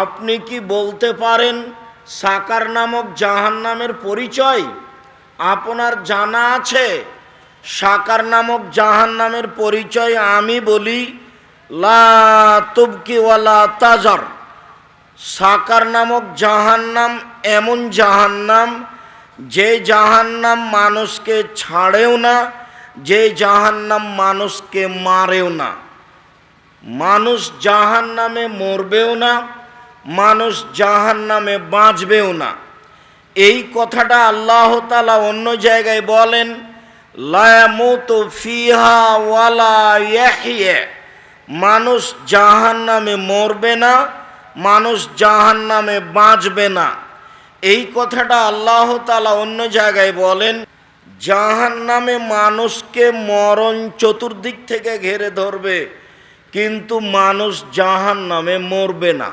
আপনি কি বলতে পারেন সাকার নামক জাহান্নামের পরিচয় আপনার জানা আছে? সাকার নামক জাহান্নামের পরিচয় আমি বলি, লা তুবকি ওয়ালা তাজার। সাকার নামক জাহান্নাম এমন জাহান্নাম, যে জাহান্নাম মানুষকে ছাড়েও না, যে জাহান্নাম মানুষকে মারেও না। মানুষ জাহান্নামে মরবেও না, মানুষ জাহান্নামে বাঁচবেও না। এই কথাটা আল্লাহ তাআলা অন্য জায়গায় বলেন, লা ইয়ামুতু ফিহা ওয়ালা ইয়াহইয়া। মানুষ জাহান্নামে মরবে না, মানুষ জাহান্নামে বাঁচবে না। এই কথাটা আল্লাহ তাআলা অন্য জায়গায় বলেন। জাহান্নামে মানুষকে মরণ চতুর্দিক থেকে ঘিরে ধরবে, কিন্তু মানুষ জাহান্নামে মরবে না।